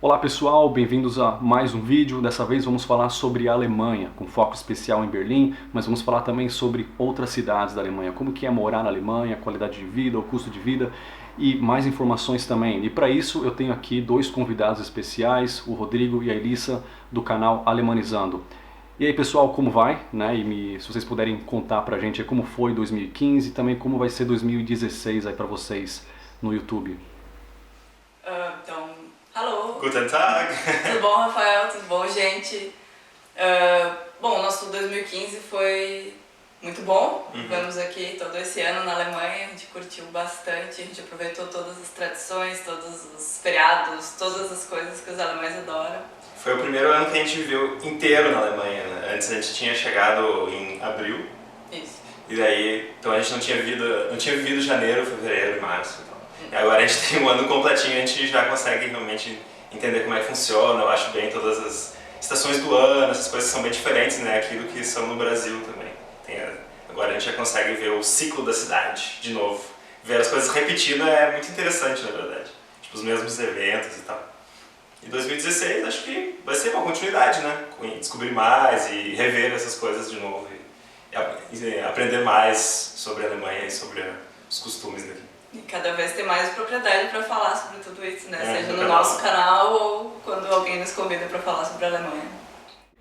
Olá pessoal, bem-vindos a mais um vídeo. Dessa vez vamos falar sobre a Alemanha, com foco especial em Berlim, mas vamos falar também sobre outras cidades da Alemanha, como que é morar na Alemanha, qualidade de vida, o custo de vida e mais informações também. E para isso eu tenho aqui dois convidados especiais, o Rodrigo e a Elissa, do canal Alemanizando. E aí pessoal, como vai? Se vocês puderem contar pra gente como foi 2015 e também como vai ser 2016 aí pra vocês no YouTube. Alô. Guten Tag! Tudo bom, Rafael? Tudo bom, gente? Bom, nosso 2015 foi muito bom. Vivemos aqui todo esse ano na Alemanha, a gente curtiu bastante, a gente aproveitou todas as tradições, todos os feriados, todas as coisas que os alemães adoram. Foi o primeiro ano que a gente viveu inteiro na Alemanha, né? Antes a gente tinha chegado em abril. Isso. E daí, então a gente não tinha vivido janeiro, fevereiro e março e tal. E agora a gente tem um ano completinho, a gente já consegue realmente entender como é que funciona. Eu acho bem todas as estações do ano, essas coisas são bem diferentes, né? Aquilo que são no Brasil também. Agora a gente já consegue ver o ciclo da cidade de novo. Ver as coisas repetindo é muito interessante, na verdade. Tipo, os mesmos eventos e tal. E 2016 acho que vai ser uma continuidade, né? Descobrir mais e rever essas coisas de novo. E aprender mais sobre a Alemanha e sobre os costumes daqui. E cada vez ter mais propriedade para falar sobre tudo isso, né? Seja no canal. nosso canal ou quando alguém nos convida para falar sobre a Alemanha.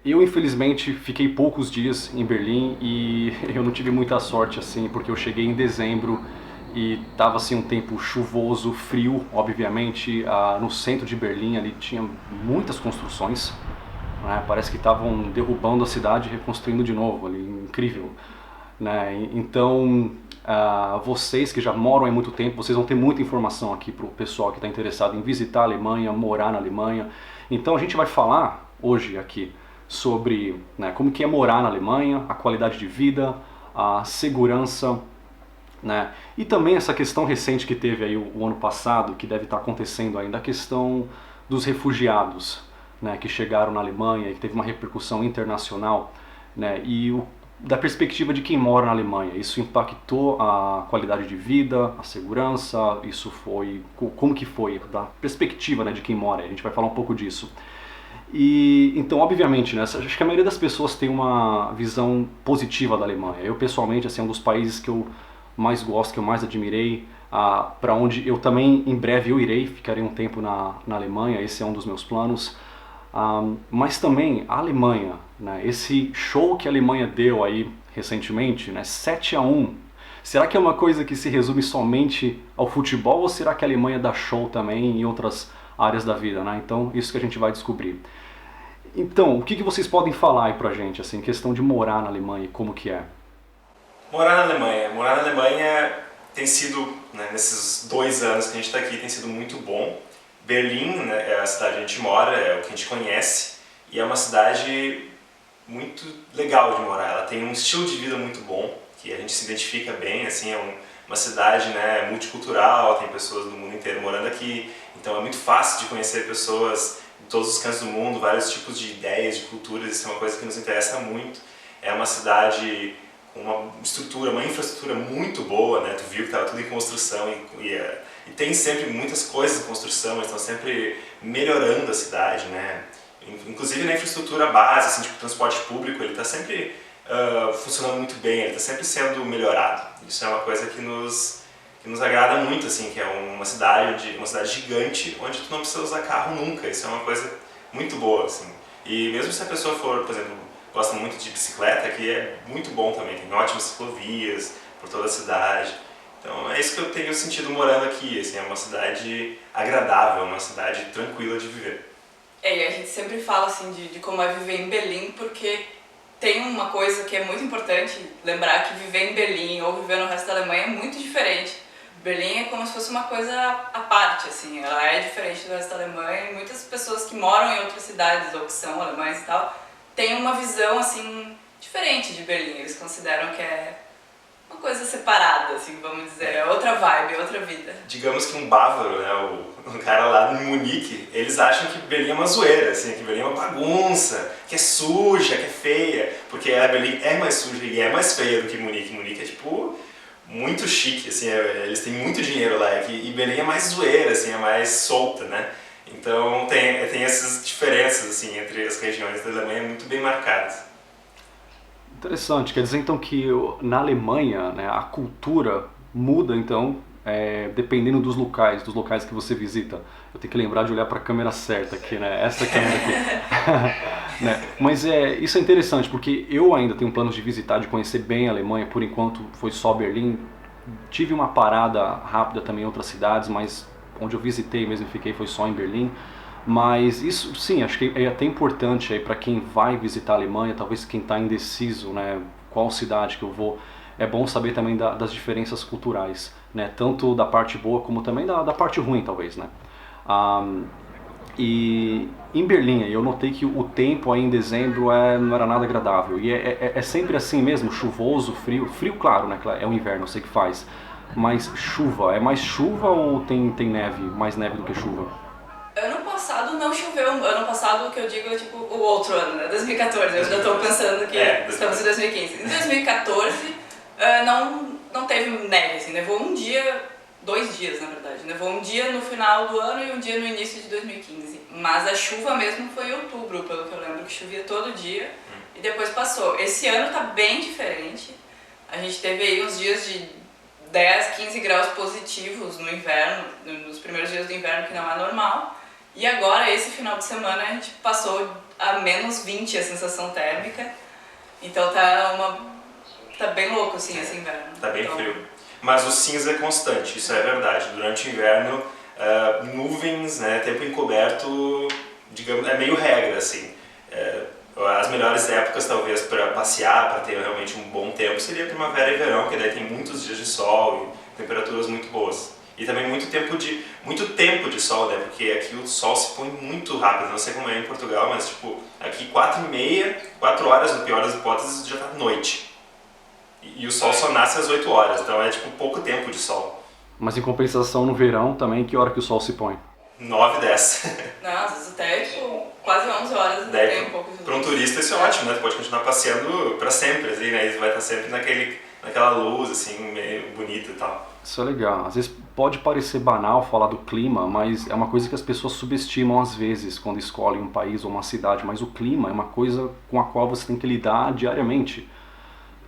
Eu, infelizmente, fiquei poucos dias em Berlim e eu não tive muita sorte, assim, porque eu cheguei em dezembro e tava, assim, um tempo chuvoso, frio, obviamente. No centro de Berlim, ali, tinha muitas construções, né? Parece que estavam derrubando a cidade e reconstruindo de novo, ali, incrível, né? Então, vocês que já moram há muito tempo, vocês vão ter muita informação aqui pro pessoal que está interessado em visitar a Alemanha, morar na Alemanha. Então, a gente vai falar hoje aqui sobre, né, como que é morar na Alemanha, a qualidade de vida, a segurança, né, e também essa questão recente que teve aí o ano passado, que deve estar acontecendo ainda, a questão dos refugiados, né, que chegaram na Alemanha e que teve uma repercussão internacional, né, e da perspectiva de quem mora na Alemanha, isso impactou a qualidade de vida, a segurança, isso foi, como que foi, da perspectiva, né, de quem mora, a gente vai falar um pouco disso. E então, obviamente, né, acho que a maioria das pessoas tem uma visão positiva da Alemanha. Eu, pessoalmente, assim, é um dos países que eu mais gosto, que eu mais admirei, para onde eu também, em breve, eu irei, ficarei um tempo na Alemanha, esse é um dos meus planos. Mas também a Alemanha, né, esse show que a Alemanha deu aí recentemente, né, 7-1, será que é uma coisa que se resume somente ao futebol ou será que a Alemanha dá show também em outras áreas da vida, né? Então, isso que a gente vai descobrir. Então, o que vocês podem falar aí pra gente, assim, questão de morar na Alemanha, como que é? Morar na Alemanha tem sido, né, nesses 2 anos que a gente está aqui, tem sido muito bom. Berlim, né, é a cidade onde a gente mora, é o que a gente conhece, e é uma cidade muito legal de morar. Ela tem um estilo de vida muito bom, que a gente se identifica bem, assim, uma cidade, né, multicultural, tem pessoas do mundo inteiro morando aqui, então é muito fácil de conhecer pessoas de todos os cantos do mundo, vários tipos de ideias, de culturas, isso é uma coisa que nos interessa muito. É uma cidade com uma estrutura, uma infraestrutura muito boa, né, tu viu que estava tudo em construção e tem sempre muitas coisas em construção, eles estão sempre melhorando a cidade, né, inclusive na infraestrutura base, assim, tipo transporte público, ele está sempre funcionando muito bem, ele está sempre sendo melhorado. Isso é uma coisa que nos agrada muito, assim, que é uma cidade gigante onde tu não precisa usar carro nunca. Isso é uma coisa muito boa, assim. E mesmo se a pessoa for, por exemplo, gosta muito de bicicleta, que é muito bom também, tem ótimas ciclovias por toda a cidade. Então é isso que eu tenho sentido morando aqui, assim, é uma cidade agradável, uma cidade tranquila de viver. E a gente sempre fala assim de como é viver em Berlim, porque tem uma coisa que é muito importante lembrar, que viver em Berlim ou viver no resto da Alemanha é muito diferente. Berlim é como se fosse uma coisa à parte, assim, ela é diferente do resto da Alemanha e muitas pessoas que moram em outras cidades ou que são alemães e tal, têm uma visão, assim, diferente de Berlim. Eles consideram que é uma coisa separada, assim, vamos dizer, é outra vibe, outra vida. Digamos que um bávaro, né, o cara lá em Munique, eles acham que Berlim é uma zoeira, assim, que Berlim é uma bagunça, que é suja, que é feia, porque a Berlim é mais suja e é mais feia do que Munique. Munique é tipo muito chique, assim, eles têm muito dinheiro lá, e Berlim é mais zoeira, assim, é mais solta, né? Então tem essas diferenças assim entre as regiões da Alemanha muito bem marcadas. Interessante, quer dizer então que na Alemanha, né, a cultura muda então dependendo dos locais que você visita. Eu tenho que lembrar de olhar para a câmera certa aqui, né? Essa câmera aqui. Né? Mas isso é interessante porque eu ainda tenho planos de visitar, de conhecer bem a Alemanha. Por enquanto foi só Berlim. Tive uma parada rápida também em outras cidades, mas onde eu visitei mesmo e fiquei foi só em Berlim. Mas isso, sim, acho que é até importante aí para quem vai visitar a Alemanha, talvez quem está indeciso, né, qual cidade que eu vou, é bom saber também das diferenças culturais, né, tanto da parte boa como também da parte ruim, talvez, né. E em Berlim, eu notei que o tempo aí em dezembro não era nada agradável, e é sempre assim mesmo, chuvoso, frio claro, né, é o inverno, eu sei que faz, mas chuva, é mais chuva ou tem neve, mais neve do que chuva? Ano passado não choveu, ano passado o que eu digo é tipo o outro ano, né, 2014, eu já estou pensando que estamos em 2015. Em 2014 não teve neve, assim, nevou um dia, 2 dias na verdade, nevou um dia no final do ano e um dia no início de 2015, mas a chuva mesmo foi em outubro, pelo que eu lembro, que chovia todo dia e depois passou. Esse ano tá bem diferente, a gente teve aí uns dias de 10, 15 graus positivos no inverno, nos primeiros dias do inverno, que não é normal. E agora, esse final de semana, a gente passou a menos 20 a sensação térmica. Então tá bem louco assim esse inverno. Tá bem frio. Mas o cinza é constante, isso é verdade. Durante o inverno, nuvens, né, tempo encoberto, digamos, é meio regra, assim. As melhores épocas, talvez, para passear, para ter realmente um bom tempo, seria primavera e verão, que daí tem muitos dias de sol e temperaturas muito boas. E também muito tempo de sol, né? Porque aqui o sol se põe muito rápido, não sei como é em Portugal, mas tipo, aqui 4h30, 4 horas, no pior das hipóteses, já tá noite. E o sol só nasce às 8 horas, então é tipo pouco tempo de sol. Mas em compensação no verão também, que hora que o sol se põe? 9, 10. Não, às vezes até tipo, quase 11 horas Daí, tem um pouco de luz. Para um turista isso é ótimo, né? Tu pode continuar passeando para sempre, assim, né? E vai estar sempre naquela luz, assim, meio bonita e tal. Isso é legal. Às vezes pode parecer banal falar do clima, mas é uma coisa que as pessoas subestimam às vezes quando escolhem um país ou uma cidade. Mas o clima é uma coisa com a qual você tem que lidar diariamente,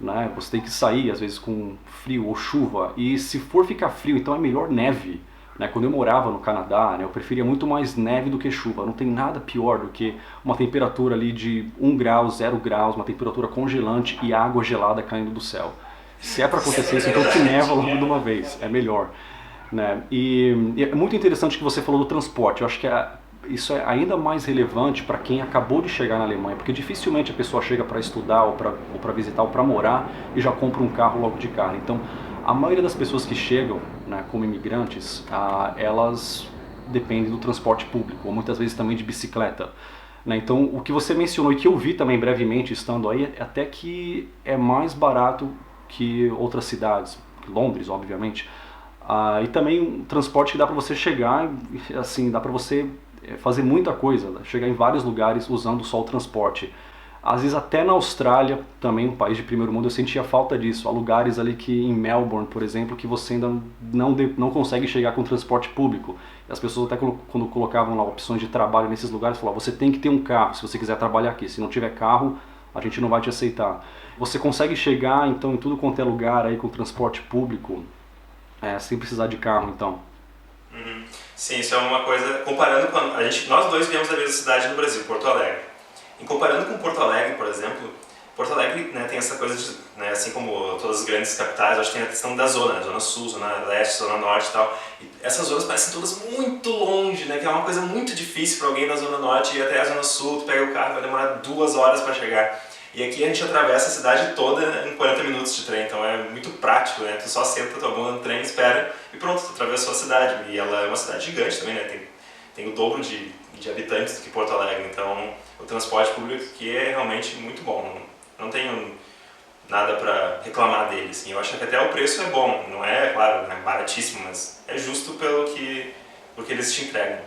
né? Você tem que sair, às vezes, com frio ou chuva. E se for ficar frio, então é melhor neve. Né? Quando eu morava no Canadá, né, eu preferia muito mais neve do que chuva. Não tem nada pior do que uma temperatura ali de 1 grau, 0 graus, uma temperatura congelante e água gelada caindo do céu. Se é para acontecer isso, então que neva logo de uma vez, é melhor. Né? E é muito interessante que você falou do transporte. Eu acho que isso é ainda mais relevante para quem acabou de chegar na Alemanha, porque dificilmente a pessoa chega para estudar ou para visitar ou para morar e já compra um carro logo de cara. Então, a maioria das pessoas que chegam, né, como imigrantes, elas dependem do transporte público, ou muitas vezes também de bicicleta. Né? Então, o que você mencionou e que eu vi também brevemente estando aí, é até que é mais barato que outras cidades, Londres, obviamente. E também um transporte que dá para você chegar, assim, dá para você fazer muita coisa, né? Chegar em vários lugares usando só o transporte. Às vezes até na Austrália, também um país de primeiro mundo, eu sentia falta disso. Há lugares ali que em Melbourne, por exemplo, que você ainda não consegue chegar com transporte público. E as pessoas até quando colocavam lá opções de trabalho nesses lugares, falavam, você tem que ter um carro se você quiser trabalhar aqui. Se não tiver carro, a gente não vai te aceitar. Você consegue chegar então em tudo quanto é lugar aí com transporte público, sem precisar de carro, então. Uhum. Sim, isso é uma coisa, comparando com nós dois viemos da mesma cidade no Brasil, Porto Alegre. E comparando com Porto Alegre, por exemplo, Porto Alegre, né, tem essa coisa de, né, assim como todas as grandes capitais, acho que tem a questão da zona sul, zona leste, zona norte e tal. E essas zonas parecem todas muito longe, né, que é uma coisa muito difícil para alguém da zona norte ir até a zona sul, tu pega o carro, vai demorar 2 horas para chegar. E aqui a gente atravessa a cidade toda em 40 minutos de trem, então é muito prático, né? Tu só senta tua bunda no trem, espera e pronto, tu atravessou a cidade. E ela é uma cidade gigante também, né? Tem o dobro de habitantes do que Porto Alegre, então o transporte público aqui é realmente muito bom. Não tenho nada para reclamar dele, assim. Eu acho que até o preço é bom, não é, claro, né, baratíssimo, mas é justo porque eles te entregam.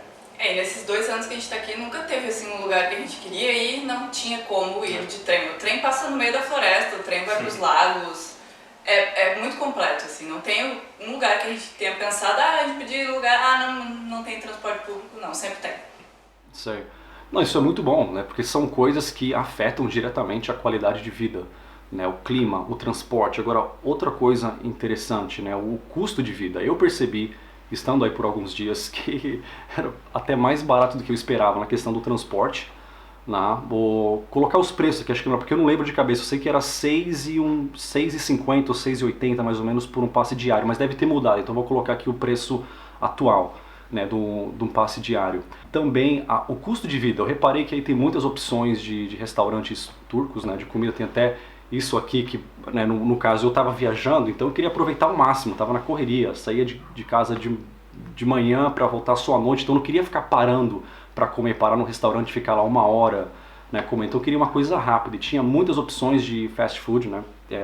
E nesses 2 anos que a gente está aqui, nunca teve assim um lugar que a gente queria ir e não tinha como ir de trem. O trem passa no meio da floresta, o trem vai para os lagos, É muito completo, assim, não tem um lugar que a gente tenha pensado, a gente podia ir em lugar, não tem transporte público, não, sempre tem. Sei. Não, isso é muito bom, né? Porque são coisas que afetam diretamente a qualidade de vida, né? O clima, o transporte. Agora, outra coisa interessante, né? O custo de vida. Eu percebi, estando aí por alguns dias, que era até mais barato do que eu esperava na questão do transporte. Vou colocar os preços aqui, acho que não, porque eu não lembro de cabeça. Eu sei que era 6,50 ou 6,80 mais ou menos por um passe diário, mas deve ter mudado, então vou colocar aqui o preço atual, né, de um passe diário. Também o custo de vida, eu reparei que aí tem muitas opções de restaurantes turcos, né, de comida, tem até isso aqui que, né, no caso eu estava viajando, então eu queria aproveitar ao máximo, estava na correria, saía de casa de manhã para voltar só à noite, então eu não queria ficar parando para comer, parar no restaurante e ficar lá uma hora, né, comer. Então eu queria uma coisa rápida e tinha muitas opções de fast food, né,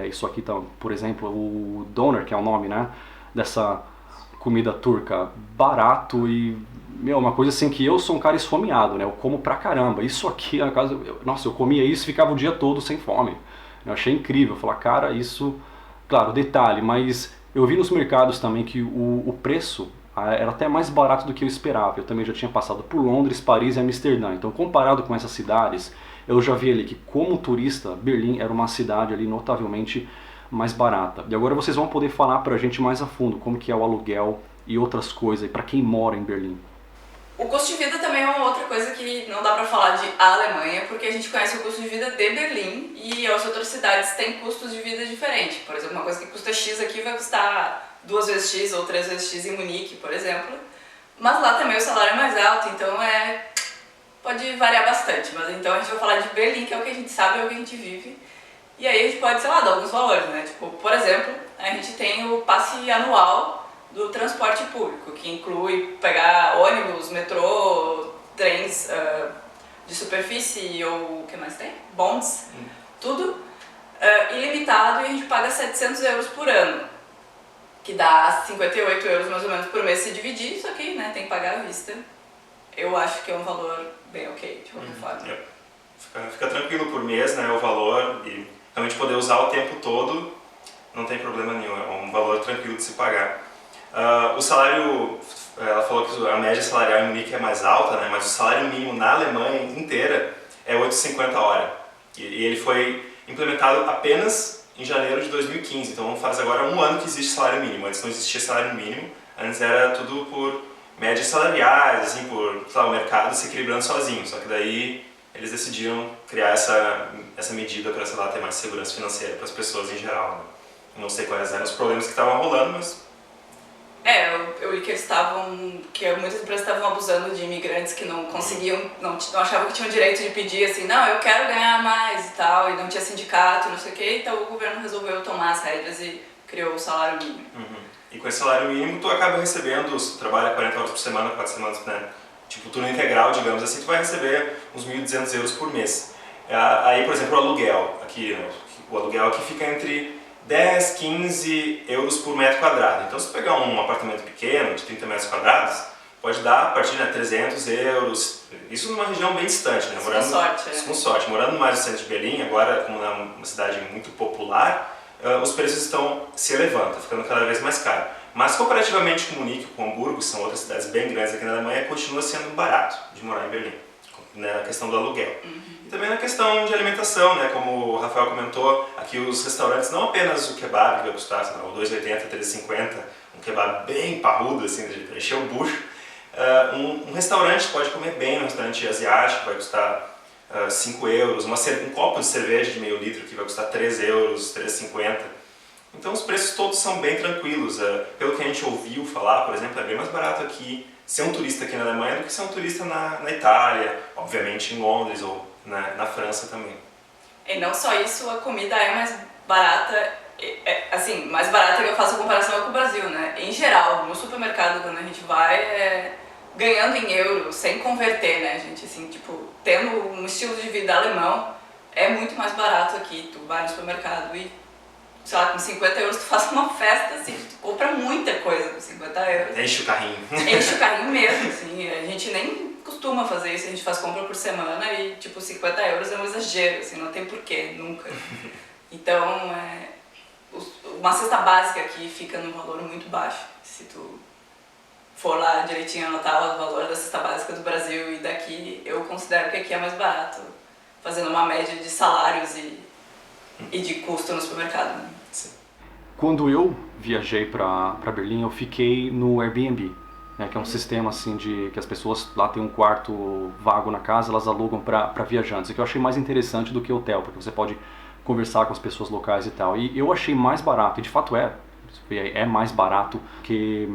isso aqui tá, por exemplo, o doner, que é o nome, né, dessa comida turca, barato e, uma coisa assim que eu sou um cara esfomeado, né, eu como pra caramba. Isso aqui, na casa, nossa, eu comia isso e ficava o dia todo sem fome. Eu achei incrível, falar, cara, isso, claro, detalhe, mas eu vi nos mercados também que o preço era até mais barato do que eu esperava. Eu também já tinha passado por Londres, Paris e Amsterdã. Então, comparado com essas cidades, eu já vi ali que, como turista, Berlim era uma cidade ali notavelmente mais barata. E agora vocês vão poder falar pra gente mais a fundo como que é o aluguel e outras coisas para quem mora em Berlim. O custo de vida também é uma outra coisa que não dá pra falar de Alemanha, porque a gente conhece o custo de vida de Berlim e as outras cidades têm custos de vida diferentes. Por exemplo, uma coisa que custa X aqui vai custar 2 vezes X ou 3 vezes X em Munique, por exemplo. Mas lá também o salário é mais alto, então pode variar bastante. Mas então a gente vai falar de Berlim, que é o que a gente sabe, é o que a gente vive. E aí a gente pode, sei lá, dar alguns valores, né? Tipo, por exemplo, a gente tem o passe anual do transporte público, que inclui pegar ônibus, metrô, trens de superfície ou o que mais tem? Bonds, tudo ilimitado, e a gente paga 700 euros por ano, que dá 58 euros mais ou menos por mês se dividir, só que né, tem que pagar à vista. Eu acho que é um valor bem ok, de qualquer forma. Fica tranquilo por mês, né, o valor, e realmente poder usar o tempo todo não tem problema nenhum, é um valor tranquilo de se pagar. O salário, ela falou que a média salarial em Munique é mais alta, né, mas o salário mínimo na Alemanha inteira é 8,50 a hora. E ele foi implementado apenas em janeiro de 2015, então faz agora 1 ano que existe salário mínimo. Antes não existia salário mínimo, antes era tudo por médias salariais, assim, por o mercado se equilibrando sozinho. Só que daí eles decidiram criar essa medida para, sei lá, ter mais segurança financeira para as pessoas em geral. Né? Não sei quais eram os problemas que estavam rolando, mas... Eu li que muitas empresas estavam abusando de imigrantes que não conseguiam, não achavam que tinham direito de pedir assim, não, eu quero ganhar mais e tal, e não tinha sindicato, não sei o que, então o governo resolveu tomar as rédeas e criou o salário mínimo. Uhum. E com esse salário mínimo tu acaba recebendo, se tu trabalha 40 horas por semana, 4 semanas, né, tipo turno integral, digamos assim, tu vai receber uns 1.200 euros por mês. Aí, por exemplo, o aluguel, o aluguel aqui fica entre 10, 15 euros por metro quadrado. Então, se pegar um apartamento pequeno, de 30 metros quadrados, pode dar a partir de 300 euros. Isso numa região bem distante, né? Com sorte. Com sorte. Morando mais no centro de Berlim, agora, como é uma cidade muito popular, os preços estão se elevando, está ficando cada vez mais caro. Mas, comparativamente com Munique, com Hamburgo, que são outras cidades bem grandes aqui na Alemanha, continua sendo barato de morar em Berlim, né? Na questão do aluguel. E também na questão de alimentação, né? Como o Rafael comentou, aqui os restaurantes, não apenas o kebab, que vai custar o 2,80, 3,50, um kebab bem parrudo, assim, de encher o bucho. Um restaurante pode comer bem, um restaurante asiático vai custar 5 euros, um copo de cerveja de meio litro que vai custar 3 euros, 3,50. Então os preços todos são bem tranquilos. Pelo que a gente ouviu falar, por exemplo, é bem mais barato aqui ser um turista aqui na Alemanha do que ser um turista na Itália, obviamente em Londres ou na França também. E não só isso, a comida é mais barata, assim, mais barata que eu faço a comparação com o Brasil, né? Em geral, no supermercado, quando a gente vai, ganhando em euro, sem converter, né, gente? Assim, tipo, tendo um estilo de vida alemão, é muito mais barato aqui. Tu vai no supermercado e, sei lá, com 50 euros tu faz uma festa, assim, tu compra muita coisa com 50 euros. Enche o carrinho. Enche o carrinho mesmo, assim, a gente nem costuma fazer isso, a gente faz compra por semana e, tipo, 50 euros é um exagero, assim, não tem porquê, nunca. Então, uma cesta básica aqui fica num valor muito baixo. Se tu for lá direitinho anotar o valor da cesta básica do Brasil e daqui, eu considero que aqui é mais barato, fazendo uma média de salários e de custo no supermercado. Né? Quando eu viajei para Berlim, eu fiquei no Airbnb, né, que é um sistema assim de que as pessoas lá têm um quarto vago na casa, elas alugam para viajantes, e que eu achei mais interessante do que hotel, porque você pode conversar com as pessoas locais e tal. E eu achei mais barato, e de fato é mais barato que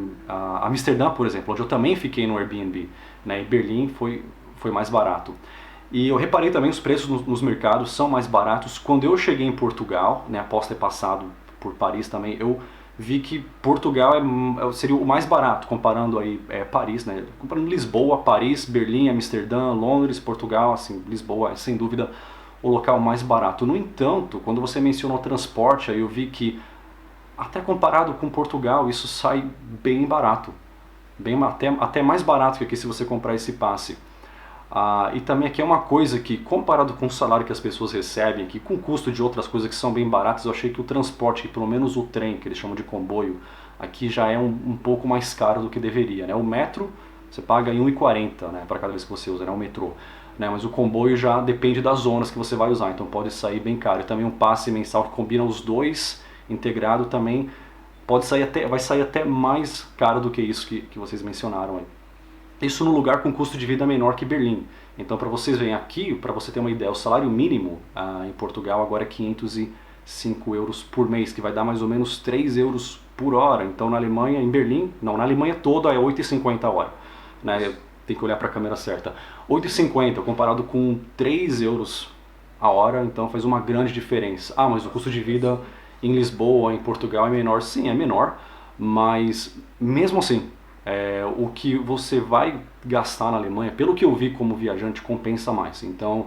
Amsterdã, por exemplo, onde eu também fiquei no Airbnb, né, e Berlim foi mais barato. E eu reparei também os preços nos mercados são mais baratos. Quando eu cheguei em Portugal, né, após ter passado por Paris também, eu vi que Portugal seria o mais barato, comparando aí Paris, né, comparando Lisboa, Paris, Berlim, Amsterdã, Londres, Portugal, assim, Lisboa é sem dúvida o local mais barato. No entanto, quando você mencionou transporte, aí eu vi que até comparado com Portugal, isso sai bem barato, até mais barato que aqui se você comprar esse passe. E também aqui é uma coisa que, comparado com o salário que as pessoas recebem aqui, com o custo de outras coisas que são bem baratas, eu achei que o transporte, pelo menos o trem, que eles chamam de comboio, aqui já é um pouco mais caro do que deveria, né? O metro, você paga em 1,40, né, para cada vez que você usa, né, o metrô. Né, mas o comboio já depende das zonas que você vai usar, então pode sair bem caro. E também um passe mensal que combina os dois integrado também vai sair até mais caro do que isso que vocês mencionaram aí. Isso no lugar com custo de vida menor que Berlim. Então, para vocês verem aqui, para você ter uma ideia, o salário mínimo em Portugal agora é 505 euros por mês, que vai dar mais ou menos 3 euros por hora. Então, na Alemanha, em Berlim, não, na Alemanha toda é 8,50 a hora. Né? Tem que olhar para a câmera certa. 8,50 comparado com 3 euros a hora, então faz uma grande diferença. Mas o custo de vida em Lisboa, em Portugal é menor. Sim, é menor, mas mesmo assim, o que você vai gastar na Alemanha, pelo que eu vi como viajante, compensa mais. Então,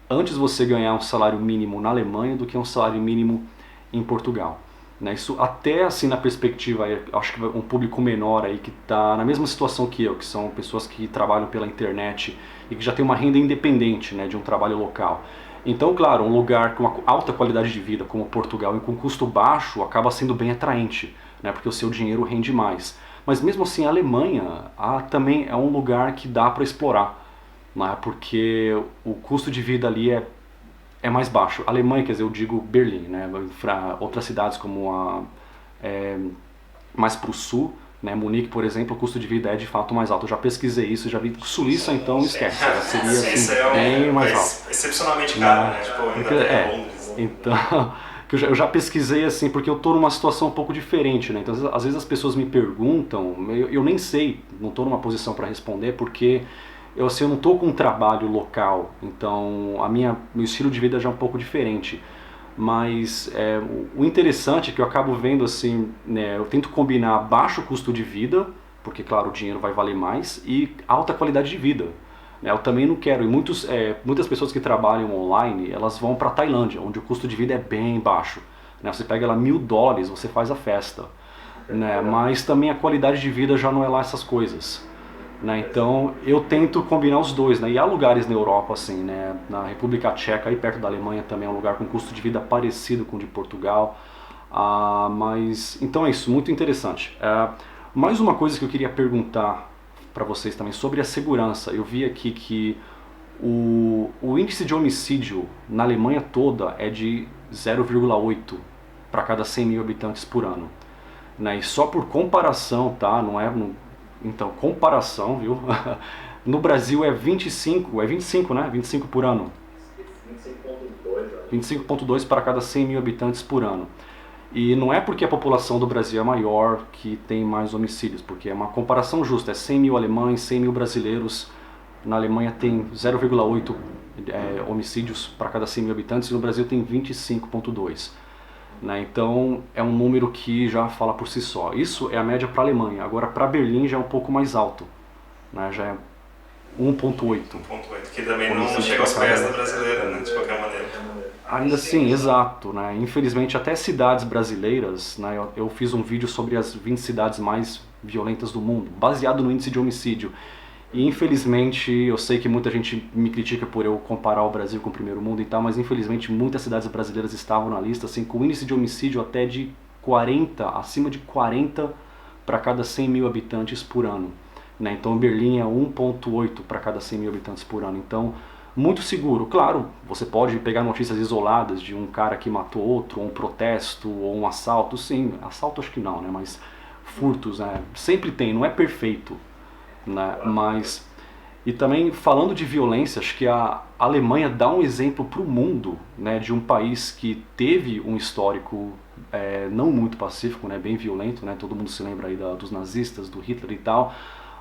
antes você ganhar um salário mínimo na Alemanha do que um salário mínimo em Portugal. Né? Isso até assim na perspectiva, acho que um público menor aí que está na mesma situação que eu, que são pessoas que trabalham pela internet e que já tem uma renda independente, né, de um trabalho local. Então, claro, um lugar com uma alta qualidade de vida como Portugal e com custo baixo acaba sendo bem atraente, né, porque o seu dinheiro rende mais. Mas mesmo assim a Alemanha também é um lugar que dá para explorar, né, porque o custo de vida ali é mais baixo. A Alemanha, quer dizer, eu digo Berlim, né? Para outras cidades como mais para o sul, né? Munique, por exemplo, o custo de vida é de fato mais alto. Eu já pesquisei isso, já vi. Suíça, então, esquece. Seria assim, bem mais alto. Excepcionalmente caro, né? Tipo, ainda até Londres. Então, eu já pesquisei assim, porque eu estou numa situação um pouco diferente, né? Então, às vezes as pessoas me perguntam, eu nem sei, não estou numa posição para responder, porque eu não estou com um trabalho local, então meu estilo de vida já é um pouco diferente. Mas o interessante é que eu acabo vendo assim, né, eu tento combinar baixo custo de vida, porque claro, o dinheiro vai valer mais, e alta qualidade de vida. Né, eu também não quero, e muitas pessoas que trabalham online, elas vão para a Tailândia, onde o custo de vida é bem baixo. Né, você pega lá $1.000, você faz a festa. Né, mas também a qualidade de vida já não é lá essas coisas. Né, então eu tento combinar os dois, né, e há lugares na Europa assim, né, na República Tcheca, aí perto da Alemanha também é um lugar com custo de vida parecido com o de Portugal, mas então é isso, muito interessante. Mais uma coisa que eu queria perguntar para vocês também sobre a segurança. Eu vi aqui que o índice de homicídio na Alemanha toda é de 0,8 para cada 100 mil habitantes por ano, né, e só por comparação, tá, então, comparação, viu? No Brasil é 25, né? 25 por ano. 25,2 para cada 100 mil habitantes por ano. E não é porque a população do Brasil é maior que tem mais homicídios, porque é uma comparação justa. É 100 mil alemães, 100 mil brasileiros. Na Alemanha tem 0,8 homicídios para cada 100 mil habitantes e no Brasil tem 25,2. Né? Então é um número que já fala por si só. Isso é a média para a Alemanha. Agora para Berlim já é um pouco mais alto, né? Já é 1,8. Que também não chega aos pés da brasileira, né? De qualquer maneira. Ainda assim, exato. Né? Infelizmente até cidades brasileiras, né? Eu fiz um vídeo sobre as 20 cidades mais violentas do mundo, baseado no índice de homicídio. E infelizmente, eu sei que muita gente me critica por eu comparar o Brasil com o primeiro mundo e tal, mas infelizmente muitas cidades brasileiras estavam na lista, assim, com índice de homicídio até de acima de 40 para cada 100 mil habitantes por ano. Né? Então Berlim é 1,8 para cada 100 mil habitantes por ano. Então, muito seguro. Claro, você pode pegar notícias isoladas de um cara que matou outro, ou um protesto, ou um assalto. Sim, assalto acho que não, né? Mas furtos, né? Sempre tem, não é perfeito. Né? Mas... E também, falando de violência, acho que a Alemanha dá um exemplo para o mundo, né, de um país que teve um histórico não muito pacífico, né, bem violento, né, todo mundo se lembra aí dos nazistas, do Hitler e tal,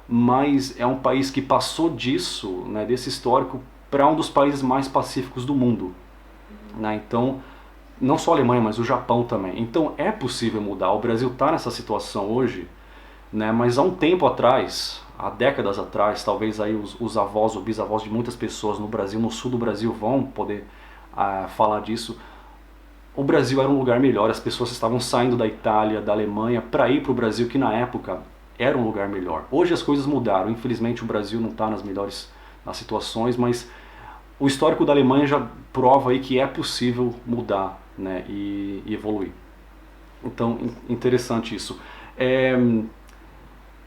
mas é um país que passou disso, né, desse histórico, para um dos países mais pacíficos do mundo. Né, então, não só a Alemanha, mas o Japão também. Então é possível mudar. O Brasil está nessa situação hoje, né, mas há um tempo atrás... há décadas atrás, talvez aí os avós ou bisavós de muitas pessoas no Brasil, no sul do Brasil, vão poder falar disso. O Brasil era um lugar melhor, as pessoas estavam saindo da Itália, da Alemanha, para ir para o Brasil, que na época era um lugar melhor. Hoje as coisas mudaram, infelizmente o Brasil não está nas melhores situações, mas o histórico da Alemanha já prova aí que é possível mudar, né, e evoluir. Então, interessante isso.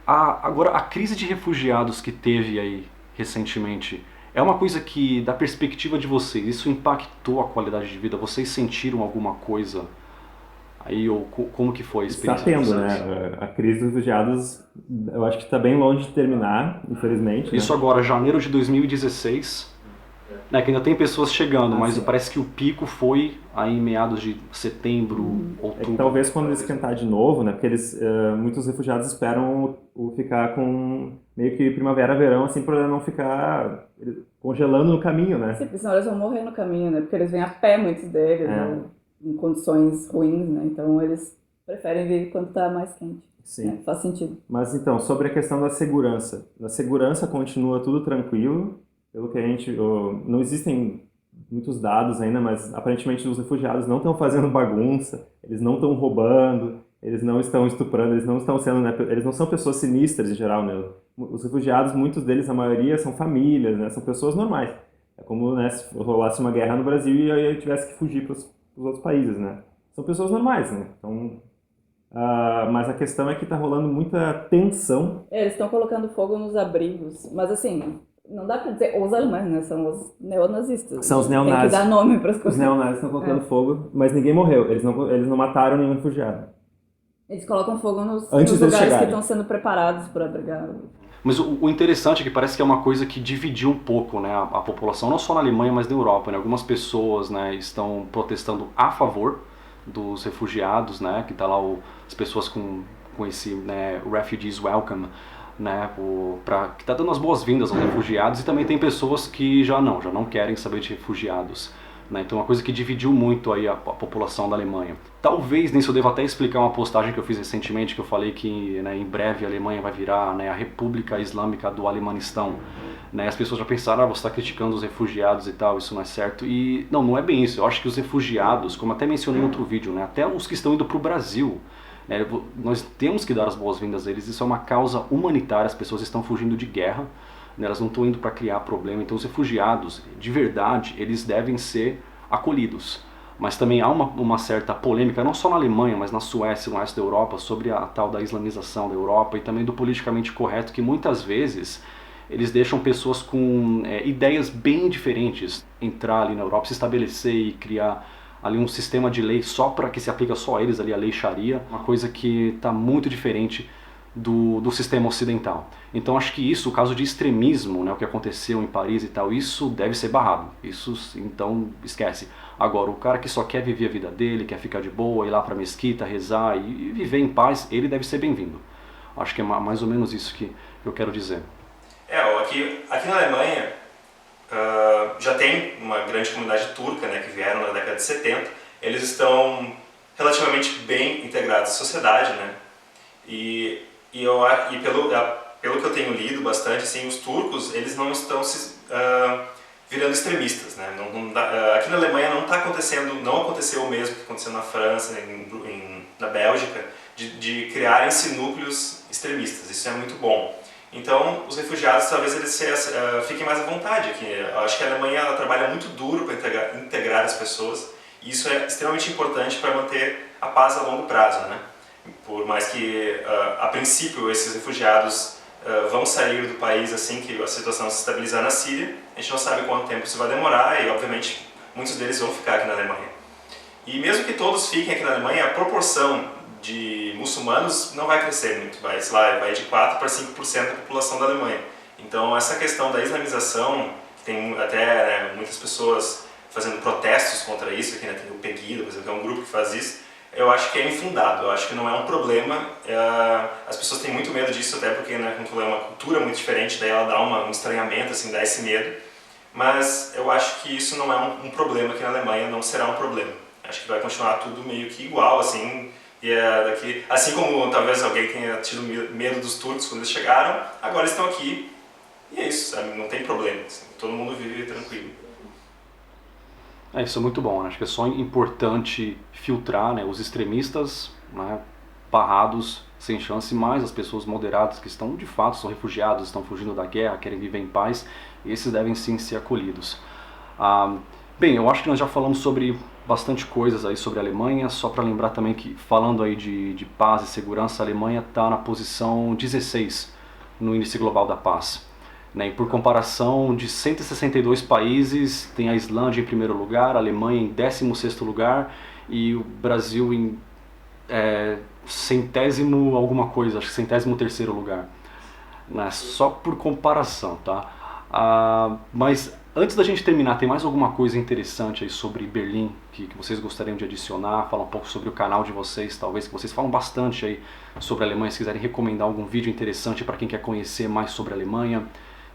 Agora, a crise de refugiados que teve aí recentemente, é uma coisa que, da perspectiva de vocês, isso impactou a qualidade de vida? Vocês sentiram alguma coisa aí, ou como que foi a Está experiência de tendo, vocês? né? A crise dos refugiados, eu acho que está bem longe de terminar, infelizmente. Isso né? agora, janeiro de 2016, né, que ainda tem pessoas chegando, mas sim. parece que o pico foi aí em meados de setembro, É outubro. que talvez quando esquentar de novo, né? Porque muitos refugiados esperam ficar com meio que primavera, verão, assim, para não ficar congelando no caminho, né? Sim, porque senão eles vão morrer no caminho, né? Porque eles vêm a pé, muitos deles, né? Em condições ruins, né? Então eles preferem vir quando está mais quente. Sim. Né? Faz sentido. Mas então, sobre a questão da segurança. Na segurança continua tudo tranquilo, pelo que a gente... não existem muitos dados ainda, mas aparentemente os refugiados não estão fazendo bagunça, eles não estão roubando, eles não estão estuprando, eles não estão sendo... né, eles não são pessoas sinistras em geral, né? Os refugiados, muitos deles, a maioria, são famílias, né? São pessoas normais. É como, né, se rolasse uma guerra no Brasil e aí eu tivesse que fugir para os outros países, né? São pessoas normais, né? Então... mas a questão é que está rolando muita tensão. Eles estão colocando fogo nos abrigos, mas assim, não dá para dizer os alemães, né? São os neonazistas. São os Tem que neonazis. dar nome para as coisas. Os neonazis estão colocando fogo, mas ninguém morreu. Eles não mataram nenhum refugiado. Eles colocam fogo nos Antes deles lugares que chegarem. estão sendo preparados para abrigar. Mas o interessante é que parece que é uma coisa que dividiu um pouco, né, a população, não só na Alemanha, mas na Europa. Né? Algumas pessoas, né, estão protestando a favor dos refugiados, né, que está lá as pessoas com esse, né, Refugees Welcome, né, que está dando as boas-vindas aos refugiados, e também tem pessoas que já não querem saber de refugiados. Né? Então é uma coisa que dividiu muito aí a população da Alemanha. Talvez nisso eu deva até explicar uma postagem que eu fiz recentemente, que eu falei que, né, em breve a Alemanha vai virar, né, a República Islâmica do Alemanistão. Né? As pessoas já pensaram, você está criticando os refugiados e tal, isso não é certo. E não é bem isso. Eu acho que os refugiados, como até mencionei em outro vídeo, né, até os que estão indo para o Brasil, né, nós temos que dar as boas-vindas a eles. Isso é uma causa humanitária, as pessoas estão fugindo de guerra. Elas não estão indo para criar problema, então os refugiados, de verdade, eles devem ser acolhidos. Mas também há uma certa polêmica, não só na Alemanha, mas na Suécia e no resto da Europa, sobre a tal da islamização da Europa e também do politicamente correto, que muitas vezes eles deixam pessoas com ideias bem diferentes entrar ali na Europa, se estabelecer e criar ali um sistema de lei só para que se aplica só a eles, ali a lei Sharia, uma coisa que está muito diferente do sistema ocidental. Então acho que isso, o caso de extremismo, né, o que aconteceu em Paris e tal, isso deve ser barrado. Isso, então, esquece. Agora, o cara que só quer viver a vida dele, quer ficar de boa, ir lá pra mesquita, rezar e viver em paz, ele deve ser bem-vindo. Acho que é mais ou menos isso que eu quero dizer. Aqui na Alemanha já tem uma grande comunidade turca, né, que vieram na década de 70. Eles estão relativamente bem integrados à sociedade, né? E pelo que eu tenho lido bastante, assim, os turcos, eles não estão virando extremistas, né? Aqui na Alemanha não aconteceu o mesmo que aconteceu na França, na Bélgica, de criarem-se núcleos extremistas. Isso é muito bom. Então, os refugiados, talvez eles fiquem mais à vontade aqui. Eu acho que a Alemanha ela trabalha muito duro para integrar as pessoas, E isso é extremamente importante para manter a paz a longo prazo, né? Por mais que, a princípio, esses refugiados vão sair do país assim que a situação se estabilizar na Síria, a gente não sabe quanto tempo isso vai demorar e, obviamente, muitos deles vão ficar aqui na Alemanha. E mesmo que todos fiquem aqui na Alemanha, a proporção de muçulmanos não vai crescer muito, vai de 4 para 5% da população da Alemanha. Então, essa questão da islamização, que tem até, né, muitas pessoas fazendo protestos contra isso, aqui, né, tem o Pegida, por exemplo, que é um grupo que faz isso, eu acho que é infundado, eu acho que não é um problema. As pessoas têm muito medo disso, até porque, né, como tu falou, é uma cultura muito diferente, daí ela dá um estranhamento, assim, dá esse medo. Mas eu acho que isso não é um problema aqui na Alemanha, não será um problema. Acho que vai continuar tudo meio que igual, assim, e daqui, assim como talvez alguém tenha tido medo dos turcos quando eles chegaram, agora estão aqui e é isso, sabe? Não tem problema, assim, todo mundo vive tranquilo. Isso é muito bom, né? Acho que é só importante filtrar, né, os extremistas, né, barrados, sem chance, mais as pessoas moderadas que estão, de fato, são refugiados, estão fugindo da guerra, querem viver em paz, esses devem sim ser acolhidos. Bem, eu acho que nós já falamos sobre bastante coisas aí sobre a Alemanha, só para lembrar também que, falando aí de paz e segurança, a Alemanha está na posição 16 no Índice Global da Paz. Né? E por comparação, de 162 países, tem a Islândia em primeiro lugar, a Alemanha em 16º lugar e o Brasil em centésimo alguma coisa, acho que 103º lugar. Né? Só por comparação, tá? Mas antes da gente terminar, tem mais alguma coisa interessante aí sobre Berlim que vocês gostariam de adicionar? Falar um pouco sobre o canal de vocês, talvez, que vocês falam bastante aí sobre a Alemanha, se quiserem recomendar algum vídeo interessante para quem quer conhecer mais sobre a Alemanha.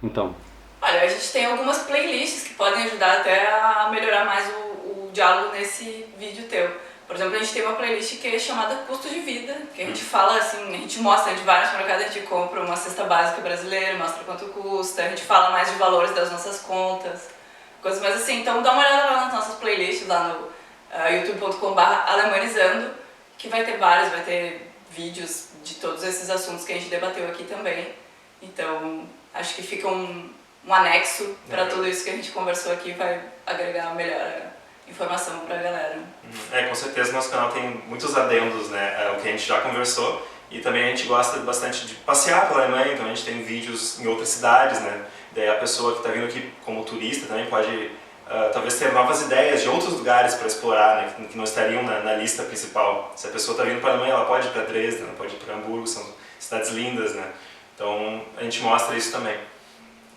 Então. Olha, a gente tem algumas playlists que podem ajudar até a melhorar mais o diálogo nesse vídeo teu. Por exemplo, a gente tem uma playlist que é chamada Custo de Vida, que a gente fala assim, a gente mostra, a gente vai no supermercado, a gente compra uma cesta básica brasileira, mostra quanto custa, a gente fala mais de valores das nossas contas, coisas mais assim. Então dá uma olhada lá nas nossas playlists, lá no youtube.com/alemanizando, que vai ter vários, vai ter vídeos de todos esses assuntos que a gente debateu aqui também. Então, acho que fica um anexo para tudo isso que a gente conversou aqui, vai agregar melhor informação para a galera. Com certeza nosso canal tem muitos adendos, né, o que a gente já conversou, e também a gente gosta bastante de passear pela Alemanha, então a gente tem vídeos em outras cidades, né, daí a pessoa que está vindo aqui como turista também pode talvez ter novas ideias de outros lugares para explorar, né, que não estariam na lista principal. Se a pessoa está vindo para a Alemanha, ela pode ir para Dresden, ela pode ir para Hamburgo, são cidades lindas, né, então a gente mostra isso também.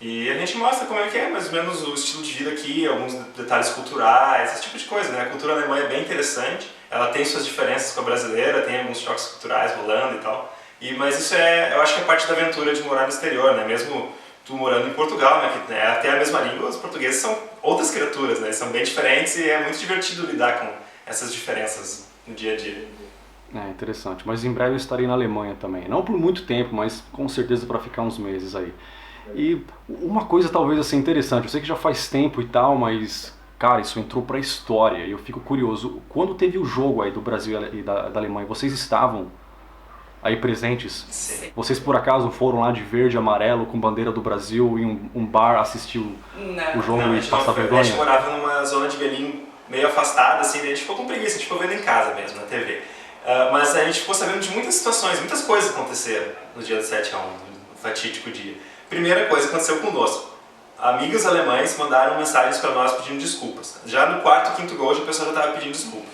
E a gente mostra como é que é mais ou menos o estilo de vida aqui, alguns detalhes culturais, esse tipo de coisa, né? A cultura alemã é bem interessante, ela tem suas diferenças com a brasileira, tem alguns choques culturais rolando e tal. Mas isso eu acho que é parte da aventura de morar no exterior, né? Mesmo tu morando em Portugal, né? Que é até a mesma língua, os portugueses são outras criaturas, né? São bem diferentes e é muito divertido lidar com essas diferenças no dia a dia. Interessante, mas em breve eu estarei na Alemanha também, não por muito tempo, mas com certeza para ficar uns meses aí. E uma coisa talvez assim interessante, eu sei que já faz tempo e tal, mas cara, isso entrou pra história e eu fico curioso, quando teve o jogo aí do Brasil e da Alemanha, vocês estavam aí presentes? Sim. Vocês por acaso foram lá de verde e amarelo com bandeira do Brasil em um bar assistir o jogo e passar vergonha? A gente morava numa zona de Berlim meio afastada, assim, daí a gente ficou com preguiça, a gente ficou vendo em casa mesmo, na TV. Mas a gente ficou sabendo de muitas situações, muitas coisas aconteceram no dia do 7-1, no fatídico dia. Primeira coisa que aconteceu conosco. Amigos alemães mandaram mensagens para nós pedindo desculpas. Já no quarto, quinto gol, a pessoa já estava pedindo desculpa.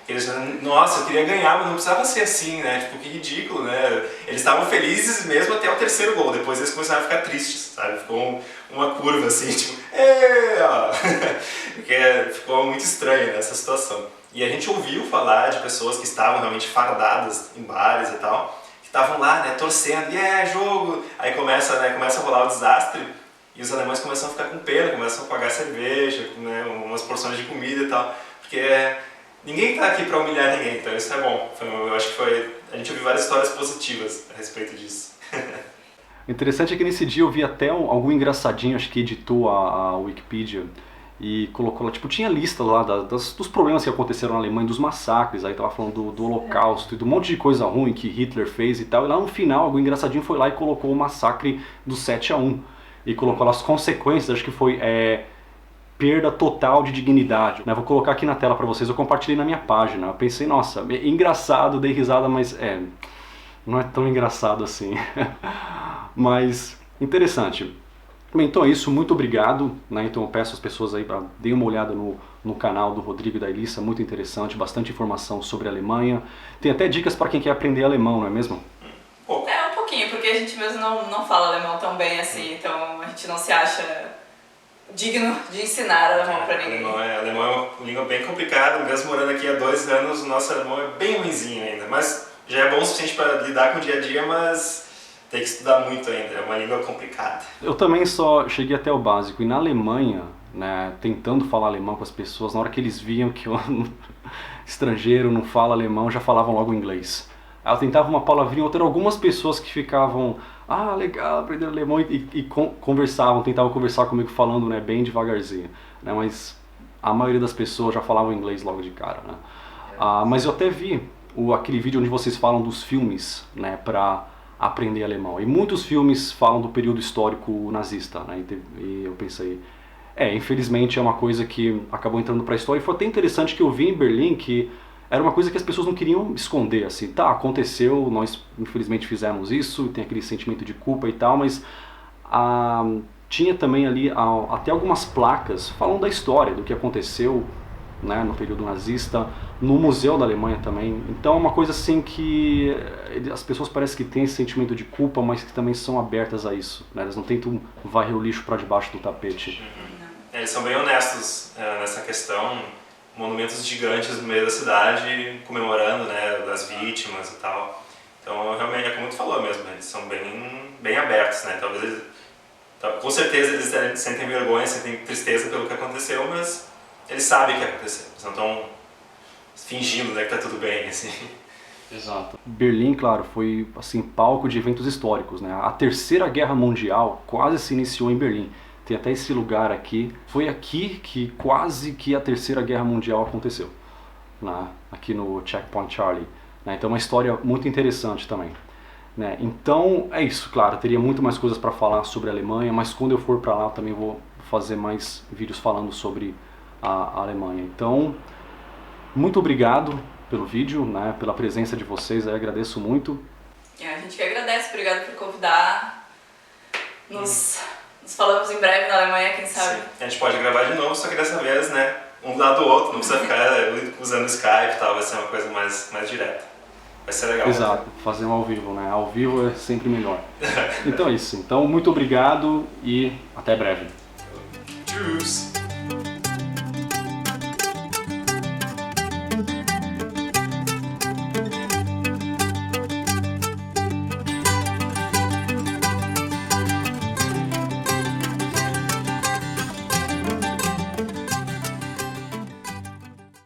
Eles disseram, nossa, eu queria ganhar, mas não precisava ser assim, né? Tipo, que ridículo, né? Eles estavam felizes mesmo até o terceiro gol. Depois eles começaram a ficar tristes, sabe? Ficou uma curva assim, tipo, porque ficou muito estranho nessa situação. E a gente ouviu falar de pessoas que estavam realmente fardadas em bares e tal, estavam lá, né, torcendo, jogo! Aí começa a rolar o desastre e os alemães começam a ficar com pena, começam a pagar cerveja, né, umas porções de comida e tal, porque ninguém está aqui para humilhar ninguém, então isso é bom. Eu acho que a gente ouviu várias histórias positivas a respeito disso. O interessante é que nesse dia eu vi até algum engraçadinho, acho que editou a Wikipedia, e colocou lá, tipo, tinha lista lá dos problemas que aconteceram na Alemanha, dos massacres, aí tava falando do Holocausto e do monte de coisa ruim que Hitler fez e tal, e lá no final, algum engraçadinho foi lá e colocou o massacre do 7-1, e colocou lá as consequências, acho que foi perda total de dignidade. Né? Vou colocar aqui na tela para vocês, eu compartilhei na minha página. Eu pensei, nossa, é engraçado, dei risada, mas não é tão engraçado assim. Mas interessante. Bem, então é isso, muito obrigado. Né? Então eu peço às pessoas aí para deem uma olhada no canal do Rodrigo e da Elissa, muito interessante, bastante informação sobre a Alemanha. Tem até dicas para quem quer aprender alemão, não é mesmo? É, um pouquinho, porque a gente mesmo não fala alemão tão bem assim, então a gente não se acha digno de ensinar alemão para ninguém. Alemão é uma língua bem complicada, mesmo morando aqui há 2 anos, o nosso alemão é bem ruinzinho ainda, mas já é bom o suficiente para lidar com o dia a dia, mas tem que estudar muito ainda, é uma língua complicada. Eu também só cheguei até o básico, e na Alemanha, né, tentando falar alemão com as pessoas, na hora que eles viam que eu estrangeiro não fala alemão, já falavam logo inglês. Aí eu tentava uma palavrinha ou outra, eram algumas pessoas que ficavam, legal, aprender alemão, e conversavam, tentavam conversar comigo falando, né, bem devagarzinho, né, mas a maioria das pessoas já falavam inglês logo de cara, né. Mas eu até vi aquele vídeo onde vocês falam dos filmes, né, para aprender alemão, e muitos filmes falam do período histórico nazista, né, e eu pensei, infelizmente é uma coisa que acabou entrando para a história, e foi até interessante que eu vi em Berlim que era uma coisa que as pessoas não queriam esconder, assim, tá, aconteceu, nós infelizmente fizemos isso, tem aquele sentimento de culpa e tal, mas tinha também ali até algumas placas falando da história, do que aconteceu, né, no período nazista, no Museu da Alemanha também. Então é uma coisa assim que as pessoas parecem que têm esse sentimento de culpa, mas que também são abertas a isso, né? Elas não tentam varrer o lixo para debaixo do tapete. Eles são bem honestos nessa questão, monumentos gigantes no meio da cidade, comemorando, né, das vítimas e tal. Então realmente é como tu falou mesmo, eles são bem abertos, né? Talvez com certeza eles sentem vergonha, sentem tristeza pelo que aconteceu, mas eles sabem o que aconteceu, eles não estão fingindo, né, que tá tudo bem, assim. Exato. Berlim, claro, foi assim palco de eventos históricos, né? A Terceira Guerra Mundial quase se iniciou em Berlim. Tem até esse lugar aqui. Foi aqui que quase que a Terceira Guerra Mundial aconteceu, né? Aqui no Checkpoint Charlie, né? Então é uma história muito interessante também, né? Então é isso, claro, teria muito mais coisas para falar sobre a Alemanha, mas quando eu for para lá eu também vou fazer mais vídeos falando sobre a Alemanha. Então, muito obrigado pelo vídeo, né, pela presença de vocês, eu agradeço muito. A gente que agradece, obrigado por convidar. Nos falamos em breve na Alemanha, quem sabe. Sim. A gente pode gravar de novo, só que dessa vez, né, um do lado do outro, não precisa ficar usando Skype e tal, vai ser uma coisa mais direta. Vai ser legal. Exato, fazer um ao vivo, né? Ao vivo é sempre melhor. Então é isso. Então, muito obrigado e até breve. Tchau!